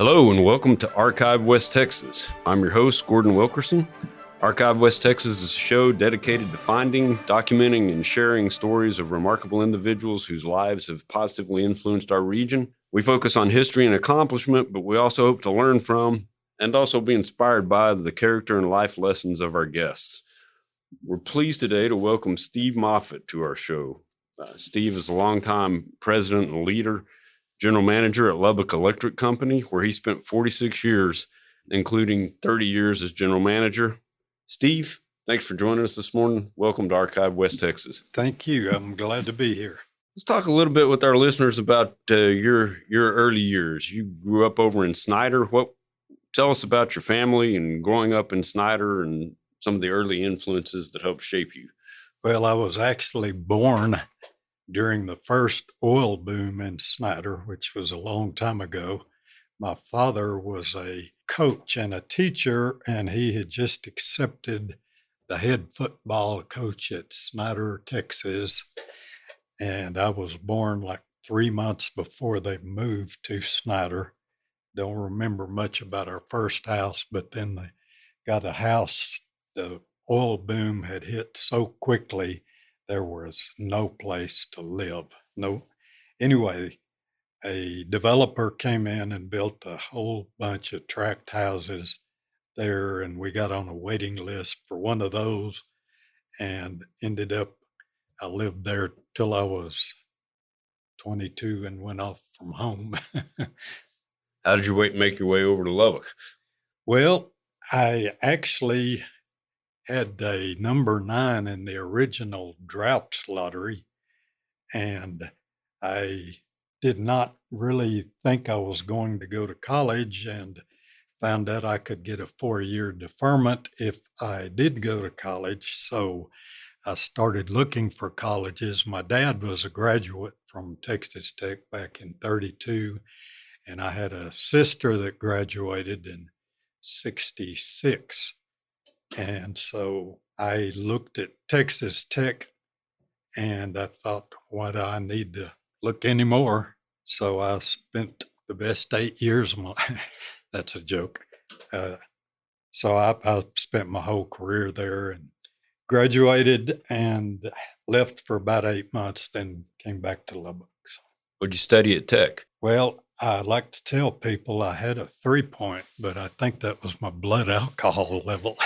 Hello and welcome to Archive West Texas. I'm your host, Gordon Wilkerson. Archive West Texas is a show dedicated to finding, documenting, and sharing stories of remarkable individuals whose lives have positively influenced our region. We focus on history and accomplishment, but we also hope to learn from and also be inspired by the character and life lessons of our guests. We're pleased today to welcome Steve Moffett to our show. Steve is a longtime president and leader, general manager at Lubbock Electric Company, where he spent 46 years, including 30 years as general manager. Steve, thanks for joining us this morning. Welcome to Archive West Texas. Thank you. I'm glad to be here. Let's talk a little bit with our listeners about your early years. You grew up over in Snyder. Tell us about your family and growing up in Snyder and some of the early influences that helped shape you. Well, I was actually born during the first oil boom in Snyder, which was a long time ago. My father was a coach and a teacher, and he had just accepted the head football coach at Snyder, Texas. And I was born like 3 months before they moved to Snyder. Don't remember much about our first house, but then they got a house. The oil boom had hit so quickly, there was no place to live. Anyway, a developer came in and built a whole bunch of tract houses there, and we got on a waiting list for one of those and ended up, I lived there till I was 22 and went off from home. How did you make your way over to Lubbock? Well, I actually had a number 9 in the original drought lottery, and I did not really think I was going to go to college, and found out I could get a 4-year deferment if I did go to college. So I started looking for colleges. My dad was a graduate from Texas Tech back in 32, and I had a sister that graduated in 66. And so I looked at Texas Tech and I thought, why do I need to look anymore? So I spent the best 8 years of my, that's a joke. So I spent my whole career there and graduated and left for about 8 months, then came back to Lubbock. What'd you study at Tech? Well, I like to tell people I had a 3-point, but I think that was my blood alcohol level.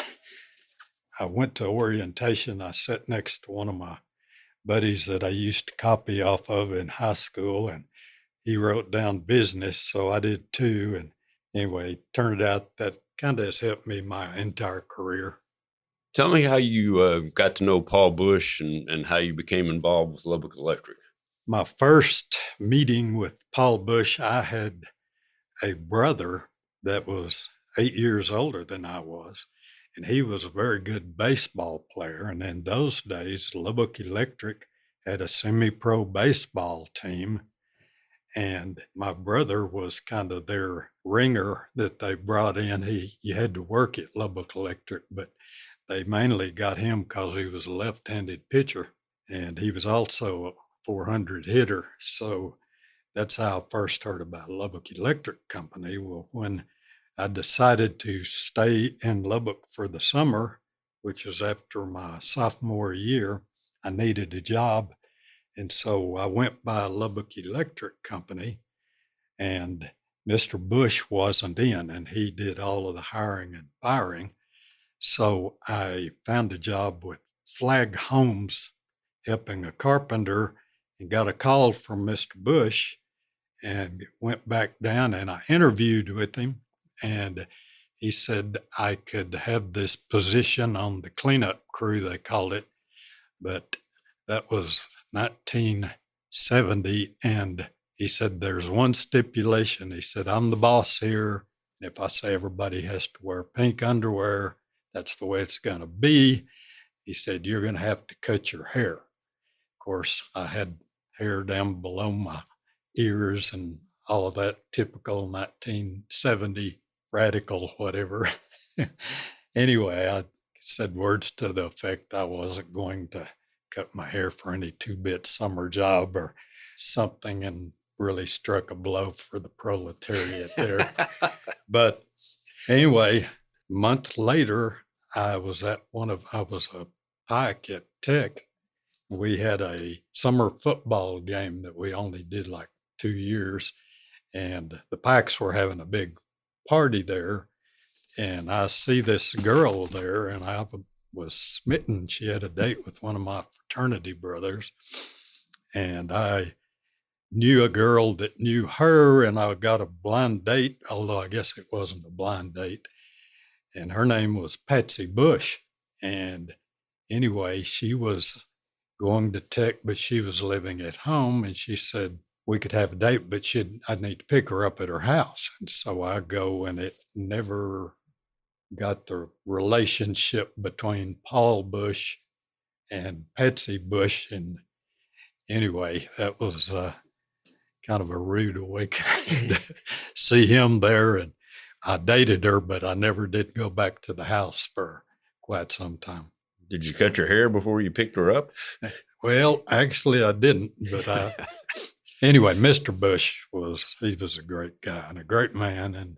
I went to orientation. I sat next to one of my buddies that I used to copy off of in high school, and he wrote down business, so I did too. And anyway, turned out that kind of has helped me my entire career. Tell me how you got to know Paul Bush and how you became involved with Lubbock Electric. My first meeting with Paul Bush, I had a brother that was 8 years older than I was, and he was a very good baseball player. And in those days, Lubbock Electric had a semi-pro baseball team, and my brother was kind of their ringer that they brought in. You had to work at Lubbock Electric, but they mainly got him because he was a left-handed pitcher, and he was also a 400 hitter. So that's how I first heard about Lubbock Electric Company. Well, when I decided to stay in Lubbock for the summer, which was after my sophomore year, I needed a job. And so I went by Lubbock Electric Company, and Mr. Bush wasn't in, and he did all of the hiring and firing. So I found a job with Flag Homes, helping a carpenter, and got a call from Mr. Bush, and went back down and I interviewed with him, and he said I could have this position on the cleanup crew, they called it, but that was 1970. And he said, there's one stipulation. He said, I'm the boss here. And if I say everybody has to wear pink underwear, that's the way it's going to be. He said, you're going to have to cut your hair. Of course, I had hair down below my ears and all of that typical 1970 radical whatever. Anyway, I said words to the effect I wasn't going to cut my hair for any 2-bit summer job or something. And really struck a blow for the proletariat there. But anyway, a month later, I was a Pike at Tech. We had a summer football game that we only did like 2 years, and the Pikes were having a big party there. And I see this girl there, and I was smitten. She had a date with one of my fraternity brothers, and I knew a girl that knew her, and I got a blind date, although I guess it wasn't a blind date. And her name was Patsy Bush. And anyway, she was going to Tech, but she was living at home. And she said we could have a date, but I'd need to pick her up at her house. And so I go, and it never got the relationship between Paul Bush and Patsy Bush. And anyway, that was kind of a rude awakening to see him there. And I dated her, but I never did go back to the house for quite some time. Did you cut your hair before you picked her up? Well, actually, I didn't. But anyway, Mr. Bush was a great guy and a great man. And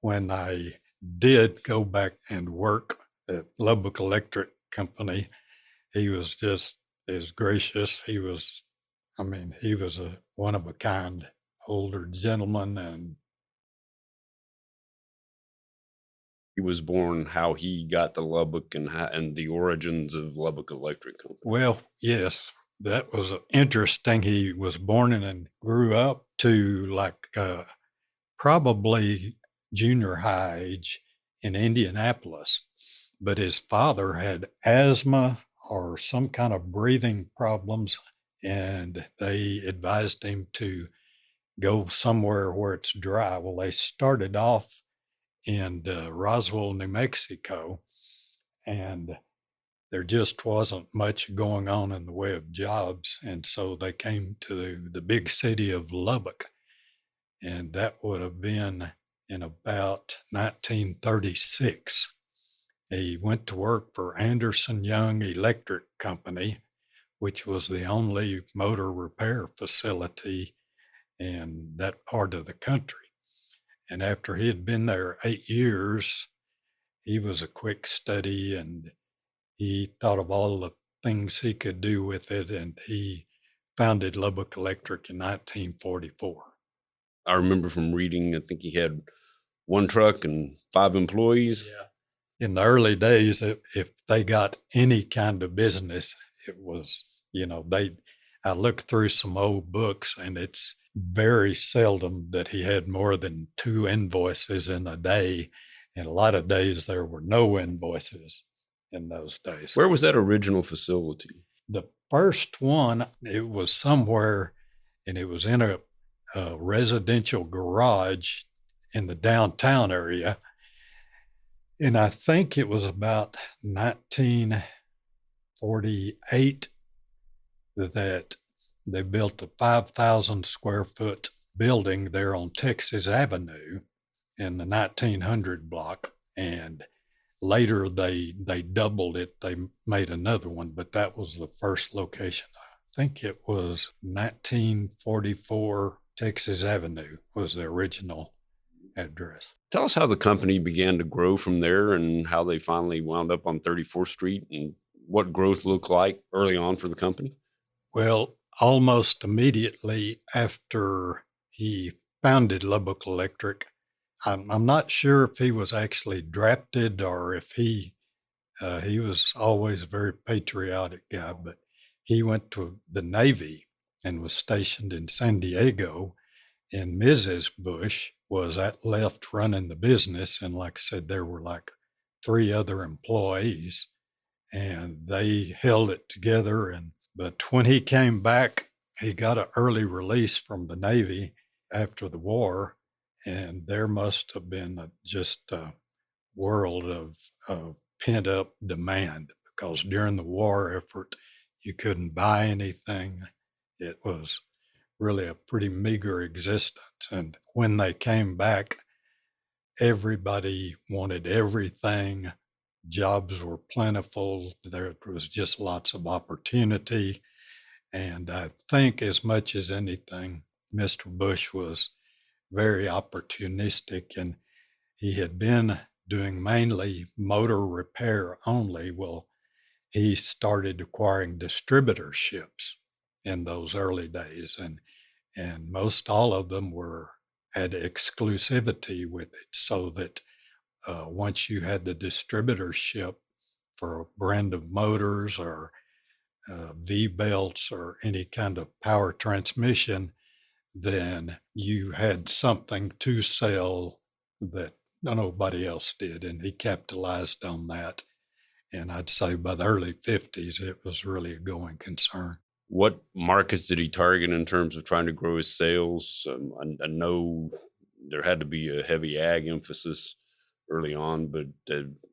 when I did go back and work at Lubbock Electric Company, he was just as gracious. He was a one of a kind older gentleman. And he was born, how he got to Lubbock, and the origins of Lubbock Electric Company. Well, yes, that was interesting. He was born in and grew up to like probably junior high age in Indianapolis, but his father had asthma or some kind of breathing problems, and they advised him to go somewhere where it's dry. Well, they started off in Roswell, New Mexico, and there just wasn't much going on in the way of jobs. And so they came to the big city of Lubbock, and that would have been in about 1936. He went to work for Anderson Young Electric Company, which was the only motor repair facility in that part of the country. And after he had been there 8 years, he was a quick study, and he thought of all the things he could do with it, and he founded Lubbock Electric in 1944. I remember from reading, I think he had one truck and 5 employees. Yeah. In the early days, if they got any kind of business, it was, I looked through some old books, and it's very seldom that he had more than 2 invoices in a day. And a lot of days there were no invoices in those days. Where was that original facility? The first one, it was somewhere, and it was in a residential garage in the downtown area. And I think it was about 1948 that they built a 5,000 square foot building there on Texas Avenue in the 1900 block. And later they doubled it. They made another one, but that was the first location. I think it was 1944 Texas Avenue was the original address. Tell us how the company began to grow from there, and how they finally wound up on 34th Street, and what growth looked like early on for the company. Well, almost immediately after he founded Lubbock Electric, I'm not sure if he was actually drafted or if he was always a very patriotic guy, but he went to the Navy and was stationed in San Diego. And Mrs. Bush was left running the business. And like I said, there were like 3 other employees, and they held it together. But when he came back, he got an early release from the Navy after the war. And there must have been just a world of pent up demand, because during the war effort, you couldn't buy anything. It was really a pretty meager existence. And when they came back, everybody wanted everything. Jobs were plentiful. There was just lots of opportunity. And I think as much as anything, Mr. Bush was very opportunistic, and he had been doing mainly motor repair only. Well, he started acquiring distributorships in those early days, and most all of them were had exclusivity with it, so that once you had the distributorship for a brand of motors or V belts or any kind of power transmission, then you had something to sell that nobody else did, and he capitalized on that. And I'd say by the early 50s, it was really a going concern. What markets did he target in terms of trying to grow his sales? I know there had to be a heavy ag emphasis early on, but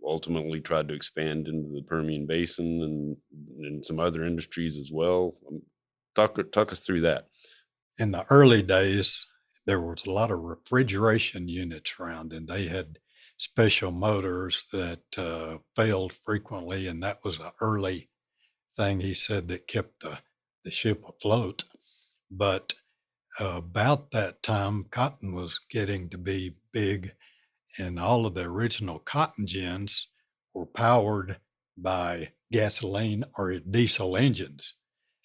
ultimately tried to expand into the Permian Basin and some other industries as well. Talk us through that. In the early days, there was a lot of refrigeration units around, and they had special motors that failed frequently, and that was an early thing he said that kept the ship afloat. But about that time, cotton was getting to be big, and all of the original cotton gins were powered by gasoline or diesel engines.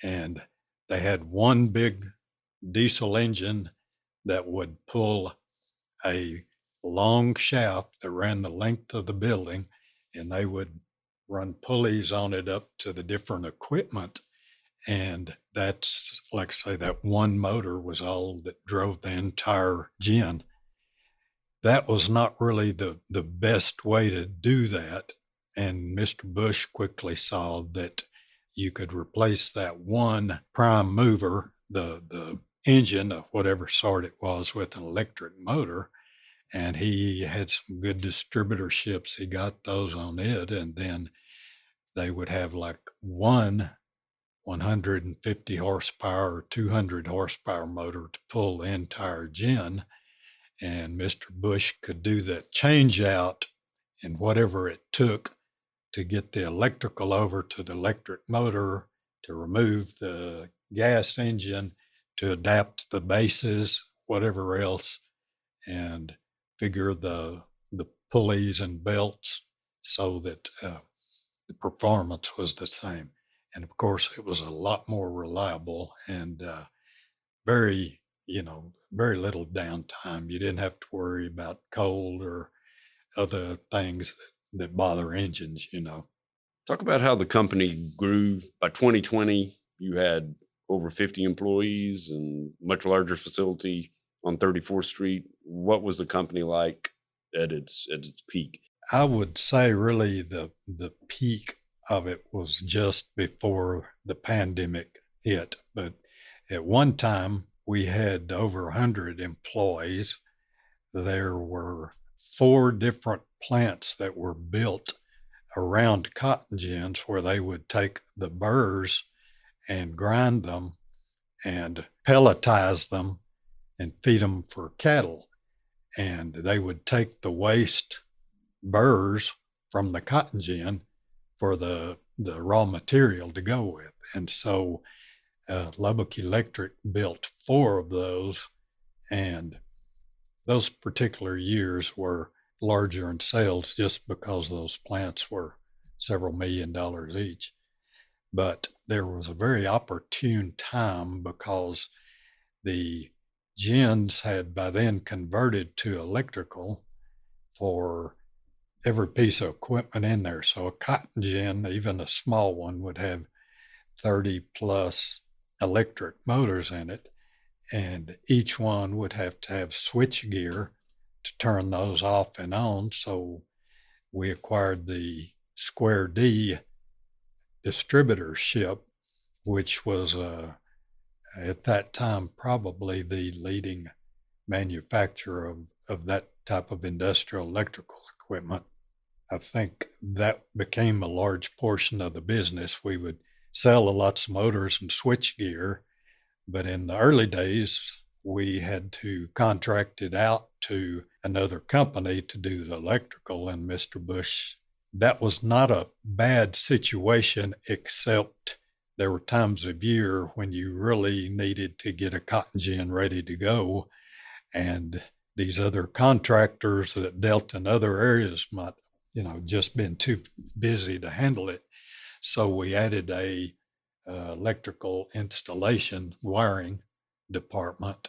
And they had one big diesel engine that would pull a long shaft that ran the length of the building, and they would run pulleys on it up to the different equipment. And that's, like I say, that one motor was all that drove the entire gin. That was not really the best way to do that. And Mr. Bush quickly saw that you could replace that one prime mover, the engine of whatever sort it was, with an electric motor. And he had some good distributorships. He got those on it. And then they would have like one 150 horsepower or 200 horsepower motor to pull the entire gin. And Mr. Bush could do that change out and whatever it took to get the electrical over to the electric motor, to remove the gas engine, to adapt the bases, whatever else, and figure the pulleys and belts so that the performance was the same. And of course, it was a lot more reliable and very, very little downtime. You didn't have to worry about cold or other things that bother engines. Talk about how the company grew. By 2020, you had over 50 employees and much larger facility on 34th Street. What was the company like at its peak? I would say really the peak of it was just before the pandemic hit. But at one time, we had over 100 employees. There were 4 different plants that were built around cotton gins where they would take the burrs and grind them and pelletize them and feed them for cattle. And they would take the waste burrs from the cotton gin for the raw material to go with. And so Lubbock Electric built 4 of those, and those particular years were larger in sales just because those plants were several $1,000,000 each. But there was a very opportune time because the gins had by then converted to electrical for every piece of equipment in there. So a cotton gin, even a small one, would have 30 plus electric motors in it, and each one would have to have switch gear to turn those off and on. So we acquired the Square D distributorship, which was at that time probably the leading manufacturer of that type of industrial electrical equipment. I think that became a large portion of the business. We would sell lots of motors and switch gear, but in the early days, we had to contract it out to another company to do the electrical. And Mr. Bush, that was not a bad situation, except there were times of year when you really needed to get a cotton gin ready to go. And these other contractors that dealt in other areas might, just been too busy to handle it. So we added a electrical installation wiring department,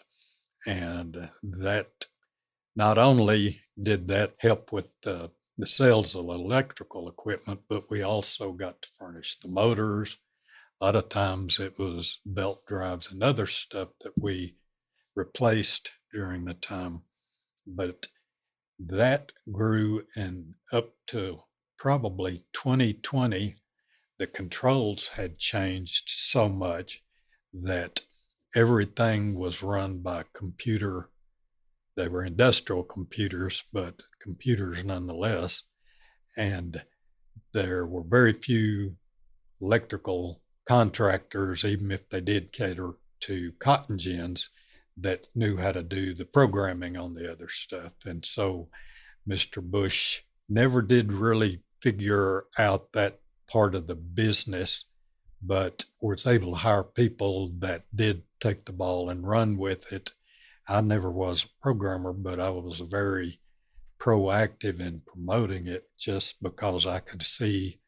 and that not only did that help with the sales of electrical equipment, but we also got to furnish the motors. A lot of times it was belt drives and other stuff that we replaced during the time. But that grew, and up to probably 2020, the controls had changed so much that everything was run by computer. They were industrial computers, but computers nonetheless. And there were very few electrical contractors, even if they did cater to cotton gins, that knew how to do the programming on the other stuff. And so Mr. Bush never did really figure out that part of the business, but was able to hire people that did take the ball and run with it. I never was a programmer, but I was very proactive in promoting it just because I could see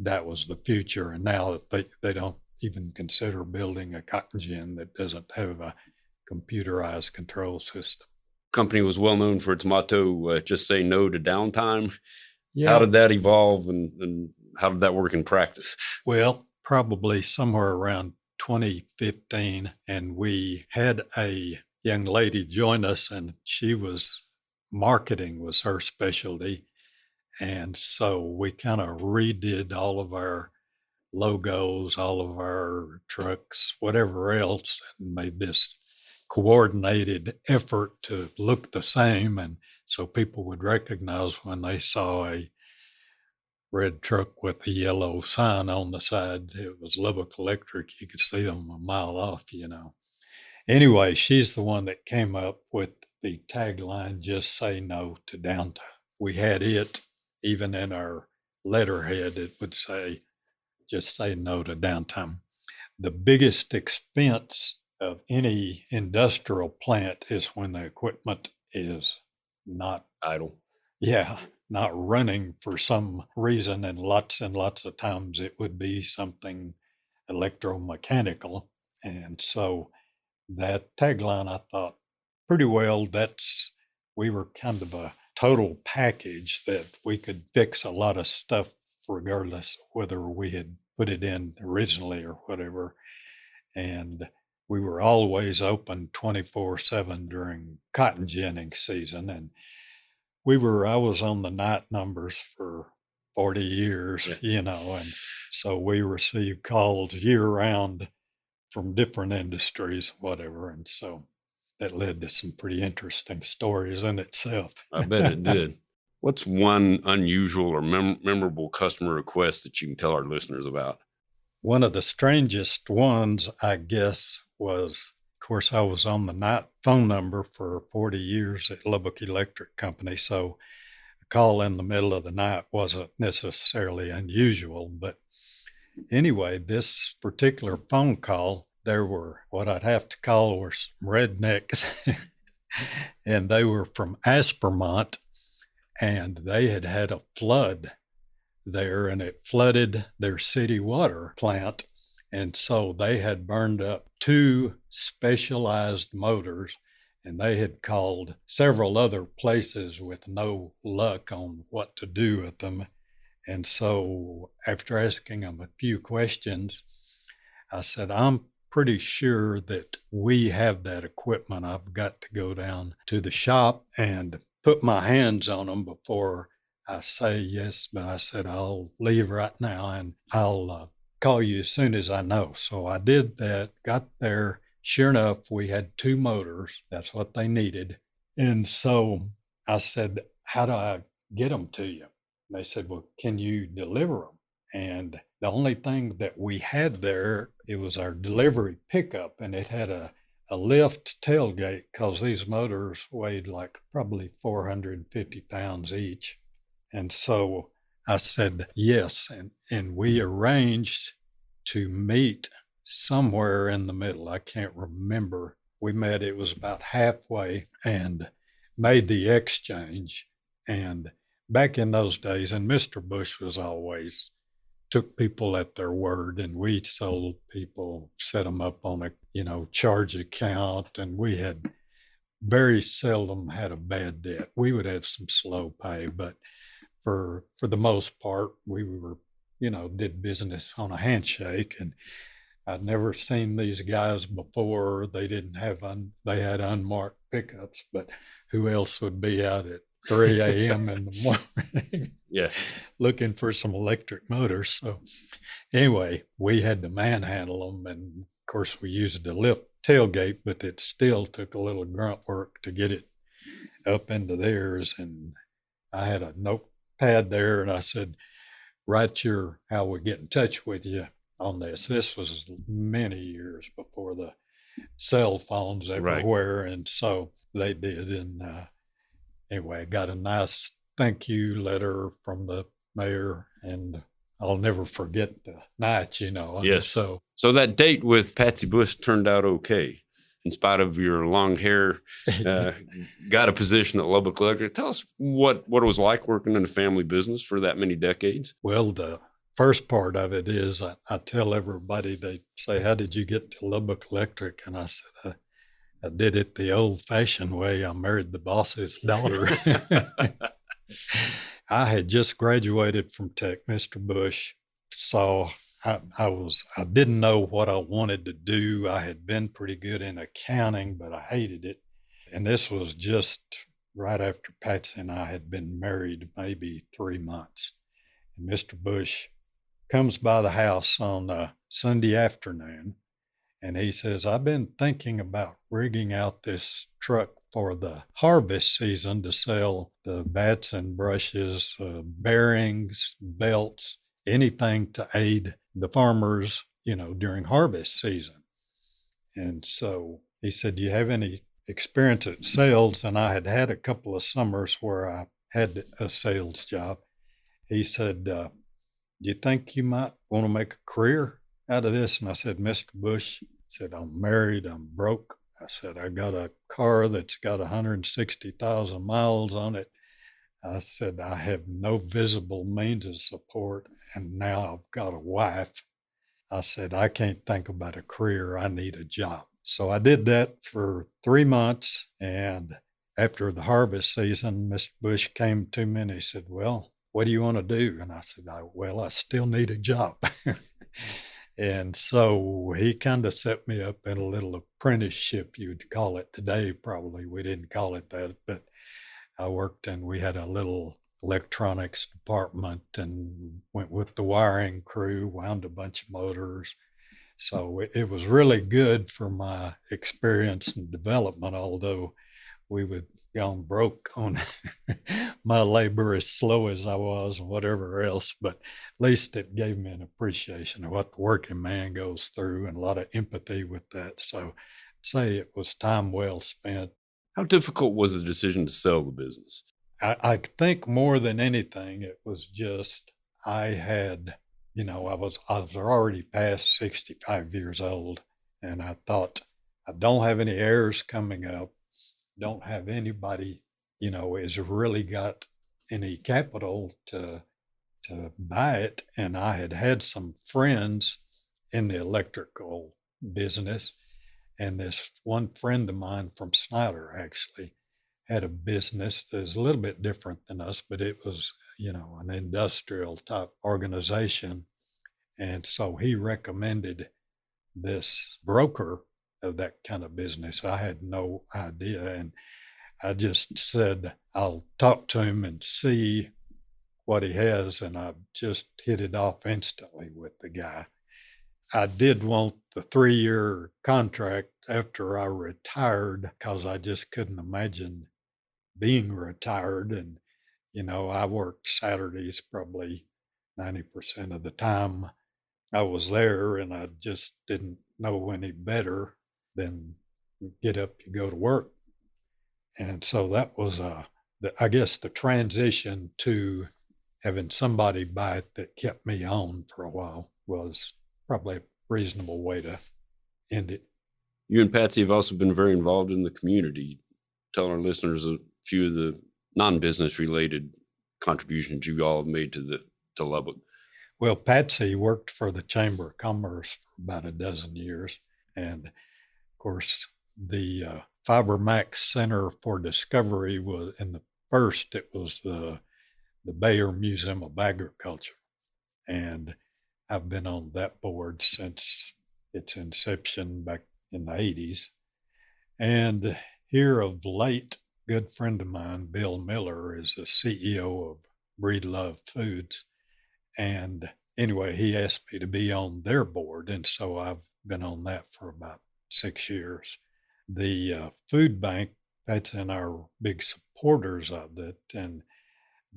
that was the future. And now that they don't even consider building a cotton gin that doesn't have a computerized control system. Company was well known for its motto, just say no to downtime. Yeah. How did that evolve, and how did that work in practice? Well, probably somewhere around 2015, and we had a young lady join us, and marketing was her specialty. And so we kind of redid all of our logos, all of our trucks, whatever else, and made this coordinated effort to look the same. And so people would recognize when they saw a red truck with a yellow sign on the side, it was Lubbock Electric. You could see them a mile off, Anyway, she's the one that came up with the tagline, just say no to downtime. We had it even in our letterhead, it would say, just say no to downtime. The biggest expense of any industrial plant is when the equipment is not idle. Yeah, not running for some reason. And lots of times it would be something electromechanical. And so that tagline, I thought, pretty well, we were kind of a total package that we could fix a lot of stuff regardless of whether we had put it in originally or whatever. And we were always open 24/7 during cotton ginning season. And I was on the night numbers for 40 years, and so we received calls year round from different industries, whatever. And so that led to some pretty interesting stories in itself. I bet it did. What's one unusual or memorable customer request that you can tell our listeners about? One of the strangest ones, I guess, was, of course, I was on the night phone number for 40 years at Lubbock Electric Company. So a call in the middle of the night wasn't necessarily unusual. But anyway, this particular phone call, there were what I'd have to call were some rednecks, and they were from Aspermont, and they had had a flood there, and it flooded their city water plant. And so they had burned up 2 specialized motors, and they had called several other places with no luck on what to do with them. And so after asking them a few questions, I said, I'm pretty sure that we have that equipment. I've got to go down to the shop and put my hands on them before I say yes. But I said, I'll leave right now and I'll call you as soon as I know. So I did that, got there. Sure enough, we had 2 motors. That's what they needed. And so I said, how do I get them to you? And they said, well, can you deliver them? And the only thing that we had there, it was our delivery pickup, and it had a lift tailgate because these motors weighed like probably 450 pounds each. And so I said, yes. And we arranged to meet somewhere in the middle. I can't remember. We met, it was about halfway, and made the exchange. And back in those days, and Mr. Bush was always took people at their word, and we sold people, set them up on a charge account, and we had very seldom had a bad debt. We would have some slow pay, but for the most part, we were did business on a handshake. And I'd never seen these guys before. They didn't have they had unmarked pickups, but who else would be out at 3 a.m. in the morning Yeah. looking for some electric motors? So anyway, we had to manhandle them. And of course, we used the lift tailgate, but it still took a little grunt work to get it up into theirs. And I had a notepad there, and I said, write how we get in touch with you on this. This was many years before the cell phones everywhere. Right. And so they did. And anyway, I got a nice thank you letter from the mayor, and I'll never forget the night, Yes. So that date with Patsy Bush turned out okay. In spite of your long hair, got a position at Lubbock Electric. Tell us what it was like working in a family business for that many decades. Well, the first part of it is I tell everybody, they say, how did you get to Lubbock Electric? And I said, I did it the old-fashioned way. I married the boss's daughter. I had just graduated from Tech, Mr. Bush. So I didn't know what I wanted to do. I had been pretty good in accounting, but I hated it. And this was just right after Patsy and I had been married maybe 3 months. And Mr. Bush comes by the house on a Sunday afternoon, and he says, I've been thinking about rigging out this truck for the harvest season to sell the bats and brushes, bearings, belts, anything to aid the farmers, during harvest season. And so he said, do you have any experience at sales? And I had a couple of summers where I had a sales job. He said, do you think you might want to make a career out of this? And I said, Mr. Bush, I said, I'm married, I'm broke. I said, I got a car that's got 160,000 miles on it. I said, I have no visible means of support, and now I've got a wife. I said, I can't think about a career. I need a job. So I did that for 3 months. And after the harvest season, Mr. Bush came to me and he said, well, what do you want to do? And I said, I still need a job. And so he kind of set me up in a little apprenticeship, you'd call it today. Probably we didn't call it that, but I worked, and we had a little electronics department and went with the wiring crew, wound a bunch of motors. So it was really good for my experience and development, although we would gone broke on my labor as slow as I was and whatever else. But at least it gave me an appreciation of what the working man goes through and a lot of empathy with that. So I'd say it was time well spent. How difficult was the decision to sell the business? I think more than anything, it was just I had, I was already past 65 years old, and I thought, I don't have any heirs coming up, don't have anybody, has really got any capital to buy it. And I had some friends in the electrical business. And this one friend of mine from Snyder actually had a business that was a little bit different than us, but it was, an industrial type organization. And so he recommended this broker of that kind of business. I had no idea. And I just said, I'll talk to him and see what he has. And I just hit it off instantly with the guy. I did want the 3-year contract after I retired because I just couldn't imagine being retired. And, I worked Saturdays probably 90% of the time I was there, and I just didn't know any better than get up, you go to work. And so that was, I guess, the transition to having somebody buy it that kept me on for a while was probably a reasonable way to end it. You and Patsy have also been very involved in the community. Tell our listeners a few of the non-business related contributions you all have made to Lubbock. Well, Patsy worked for the Chamber of Commerce for about a dozen years. And of course, the FiberMax Center for Discovery was in it was the Bayer Museum of Agriculture. And I've been on that board since its inception back in the 80s. And here of late, a good friend of mine, Bill Miller, is the CEO of Breedlove Foods. And anyway, he asked me to be on their board. And so I've been on that for about 6 years. The food bank, that's in our big supporters of it. And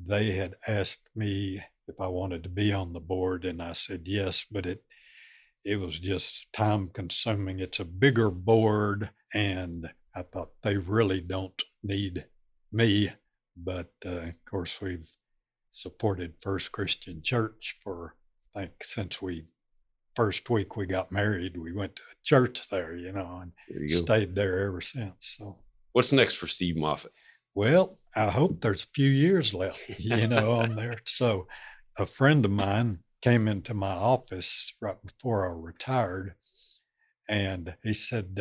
they had asked me if I wanted to be on the board. And I said yes, but it was just time consuming. It's a bigger board. And I thought they really don't need me. But of course, we've supported First Christian Church for, I think, since first week we got married, we went to church there, and stayed there ever since. So what's next for Steve Moffett? Well, I hope there's a few years left, on there. So a friend of mine came into my office right before I retired, and he said,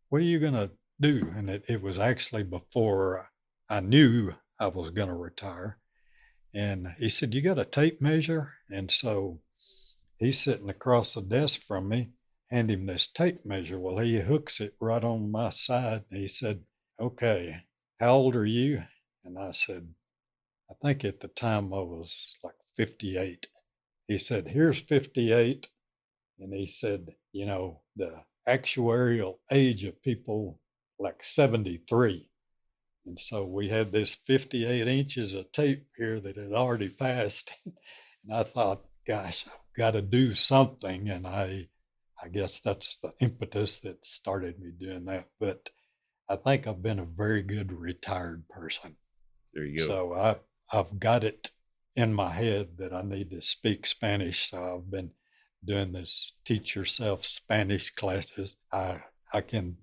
what are you going to do? And it was actually before I knew I was going to retire. And he said, you got a tape measure? And so he's sitting across the desk from me, hand him this tape measure. Well, he hooks it right on my side. And he said, okay, how old are you? And I said, I think at the time I was like 58. He said, here's 58. And he said, the actuarial age of people like 73. And so we had this 58 inches of tape here that had already passed. And I thought, gosh, I've got to do something. And I guess that's the impetus that started me doing that. But I think I've been a very good retired person. There you go. So I've got it in my head that I need to speak Spanish. So I've been doing this teach yourself Spanish classes. I can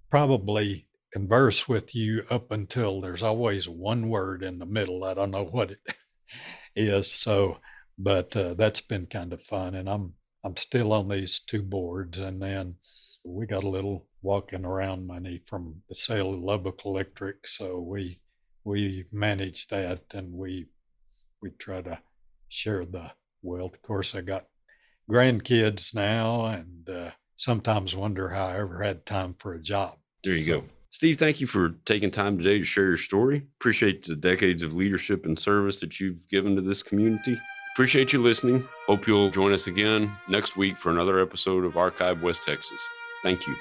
probably converse with you up until there's always one word in the middle. I don't know what it is. So, but that's been kind of fun. And I'm still on these two boards. And then we got a little walking around money from the sale of Lubbock Electric. So we manage that, and we try to share the wealth. Of course, I got grandkids now, and sometimes wonder how I ever had time for a job. There you go. Steve, thank you for taking time today to share your story. Appreciate the decades of leadership and service that you've given to this community. Appreciate you listening. Hope you'll join us again next week for another episode of Archive West Texas. Thank you.